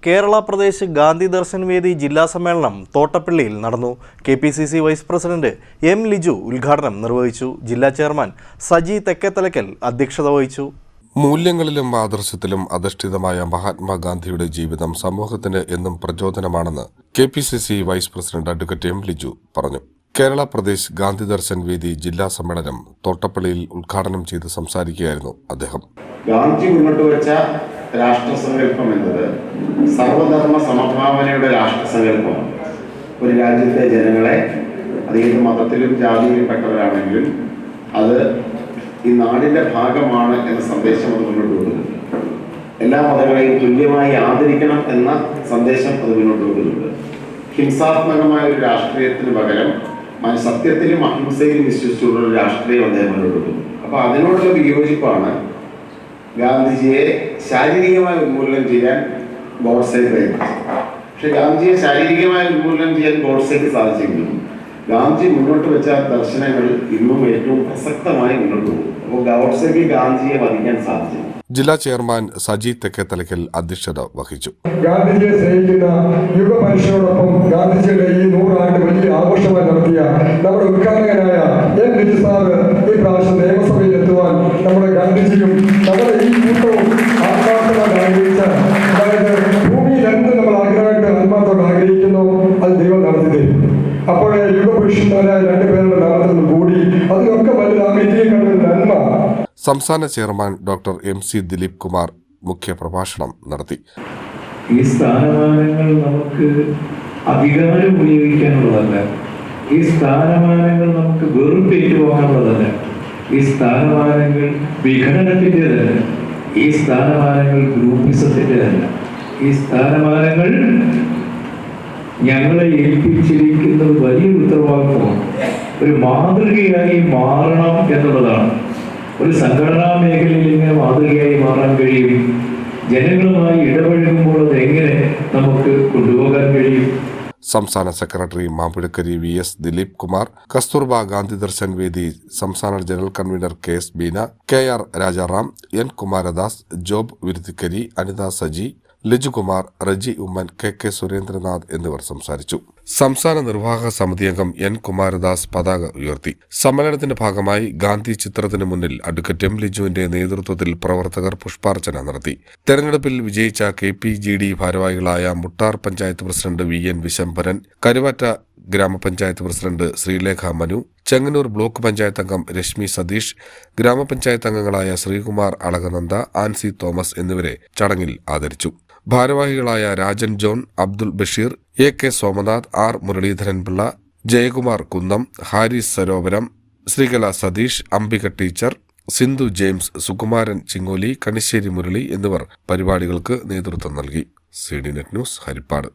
കേരള പ്രദേശ് ഗാന്ധി ദർശൻ വേദി ജില്ലാ സമ്മേളനം തോട്ടപ്പള്ളിയിൽ നടന്നു. KPCC vice president M. Liju ഉദ്ഘാടനം നിർവഹിച്ചു. ജില്ലാ ചെയർമാൻ സജി തെക്കേത്തലയ്ക്കൽ അധ്യക്ഷത വഹിച്ചു. മൂല്യങ്ങളിലും ആദർശത്തിലും അധിഷ്ഠിതമായ മഹാത്മാഗാന്ധിയുടെ ജീവിതം സമൂഹത്തിന് എന്നും പ്രചോദനമാണെന്ന് KPCC vice president advocate M. Liju പറഞ്ഞു. കേരള പ്രദേശ് ഗാന്ധി ദർശൻ വേദി ജില്ലാ സമ്മേളനം തോട്ടപ്പള്ളിയിൽ ഉദ്ഘാടനം ചെയ്ത് സംസാരിക്കുകയായിരുന്നു അദ്ദേഹം. ഗാന്ധി മുന്നോട്ട് വെച്ച രാഷ്ട്രസങ്കല്പം എന്നത് സർവധർമ്മ സമഭാവനയുടെ രാഷ്ട്രസങ്കല്പമാണ്. ഒരു രാജ്യത്തെ ജനങ്ങളെ അത് ഏത് മതത്തിലും ജാതിയിലും പെട്ടവരാണെങ്കിലും അത് ഈ നാടിന്റെ ഭാഗമാണ് എന്ന സന്ദേശം അത് മുന്നോട്ട് കൊണ്ടുവരുന്നുണ്ട്. എല്ലാ മതങ്ങളെയും തുല്യമായി ആദരിക്കണം എന്ന സന്ദേശം അത് മുന്നോട്ട് കൊണ്ടുവരുന്നുണ്ട്. ഹിംസാത്മകമായ ഒരു രാഷ്ട്രീയത്തിന് പകരം സത്യത്തിലും അഹിംസയിലും വിശ്വസിച്ചുള്ള ഒരു രാഷ്ട്രീയം അദ്ദേഹം മുന്നോട്ട് കൊണ്ടുവരുന്നു. അപ്പോൾ അതിനോടുള്ള വിയോജിപ്പാണ് ഗാന്ധിജിയെ ശാരീരികമായി ഉന്മൂലനം ചെയ്യാൻ ഗോഡ്സെ പ്രയത്നിച്ചു. പക്ഷെ ഗാന്ധിജിയെ ശാരീരികമായി ഉന്മൂലനം ചെയ്യാൻ ഗോഡ്സെക്ക് സാധിച്ചെങ്കിലും ഗാന്ധി മുന്നോട്ട് വെച്ച ദർശനങ്ങൾ ഇന്നും ഏറ്റവും പ്രസക്തമായി മുന്നോട്ട് പോകും. അപ്പോൾ ഗോഡ്സെക്ക് ഗാന്ധിജിയെ വധിക്കാൻ സാധിച്ചു. ജില്ലാ ചെയർമാൻ സജി തെക്കേത്തലയ്ക്കൽ അധ്യക്ഷത വഹിച്ചു. ഗാന്ധിജിയെ സ്നേഹിക്കുന്ന യുഗപരിഷയോടൊപ്പം ഗാന്ധിജിയുടെ ഈ 100 ആണ്ട് വലിയ ആഘോഷമായി നടത്തിയ നമ്മുടെ ഉദ്ഘാടകനായ M. ലിജു സാറ് ഈ പ്രാവശ്യം നിയമസഭയിൽ എത്തുവാൻ നമ്മുടെ ഗാന്ധിജിയും നമ്മുടെ ഈ കൂട്ടവും ആത്മാർത്ഥമായി ആഗ്രഹിച്ച, അതായത് ഭൂമിയിൽ എന്ത് നമ്മൾ ആഗ്രഹമായിട്ട് ആത്മാർത്ഥമായി ആഗ്രഹിക്കുന്നു അത് ദൈവം നടത്തി തരും. അപ്പോഴേ യുഗപുരുഷന്മാരായ 2 പേരുടെ നാമത്തിൽ കൂടി അതിനൊക്കെ വലുതാണ് ഇന്ത്യയെ കണ്ടൊരു നന്മ. സംസ്ഥാന chairman doctor MC Dileep Kumar മുഖ്യ പ്രഭാഷണം നടത്തി. ഈ സ്ഥാനമാനങ്ങൾ നമുക്ക് അധികാരം ഉപയോഗിക്കാനുള്ളതല്ല, ഈ സ്ഥാനമാനങ്ങൾ നമുക്ക് വെറുപ്പേറ്റു പോകാനുള്ളതല്ല, ഈ സ്ഥാനമാനങ്ങൾ വിഘടനത്തിൻ്റെതല്ല, ഈ സ്ഥാനമാനങ്ങൾ ഗ്രൂപ്പിസത്തിൻ്റെതല്ല, ഈ സ്ഥാനമാനങ്ങൾ ഞങ്ങളെ ഏൽപ്പിച്ചിരിക്കുന്നത് വലിയ ഉത്തരവാദിത്വമാണ്. ഒരു മാതൃകയായി മാറണം എന്നുള്ളതാണ്. ഒരു സംഘടനാ മേഖലയിൽ ഇങ്ങനെ മാതൃകയായി മാറാൻ കഴിയും. ജനങ്ങളുമായി ഇടപഴകുമ്പോൾ അത് എങ്ങനെ നമുക്ക് കൊണ്ടുപോകാൻ കഴിയും? സംസ്ഥാന സെക്രട്ടറി മാമ്പുഴക്കരി VS ദിലീപ് കുമാർ, കസ്തൂർബ ഗാന്ധി ദർശൻ വേദി സംസ്ഥാന general convener KS Beena, KR Rajaram, N. Kumaradas, Job Viruthikkari, Anitha Saji, Lijukumar, Reji Oommen, KK Surendranath എന്നിവർ സംസാരിച്ചു. സംസ്ഥാന നിർവാഹക സമിതി അംഗം N. കുമാരദാസ് പതാക ഉയർത്തി. സമ്മേളനത്തിന്റെ ഭാഗമായി ഗാന്ധി ചിത്രത്തിന് മുന്നിൽ അഡ്വക്കേറ്റ് M. ലിജുവിന്റെ നേതൃത്വത്തിൽ പ്രവർത്തകർ പുഷ്പാർച്ചന നടത്തി. തെരഞ്ഞെടുപ്പിൽ വിജയിച്ച KPGD ഭാരവാഹികളായ മുട്ടാർ പഞ്ചായത്ത് പ്രസിഡന്റ് VN വിശംഭരൻ, കരുവാറ്റ ഗ്രാമപഞ്ചായത്ത് പ്രസിഡന്റ് ശ്രീലേഖ മനു, ചെങ്ങന്നൂർ ബ്ലോക്ക് പഞ്ചായത്ത് അംഗം രശ്മി സതീഷ്, ഗ്രാമപഞ്ചായത്ത് അംഗങ്ങളായ ശ്രീകുമാർ അളകനന്ദ, ആൻസി തോമസ് എന്നിവരെ ചടങ്ങിൽ ആദരിച്ചു. ഭാരവാഹികളായ Rajan John, Abdul Basheer, AK Somanath, R. Muraleedharan Pillai, Jayakumar Kunnam, Haris Sarovaram, Sreekala Satheesh, Ambika teacher, Sindhu James, Sukumaran Chingoli, Kanisseri Murali എന്നിവർ പരിപാടികൾക്ക് നേതൃത്വം നൽകി. CDNet news, Harippad.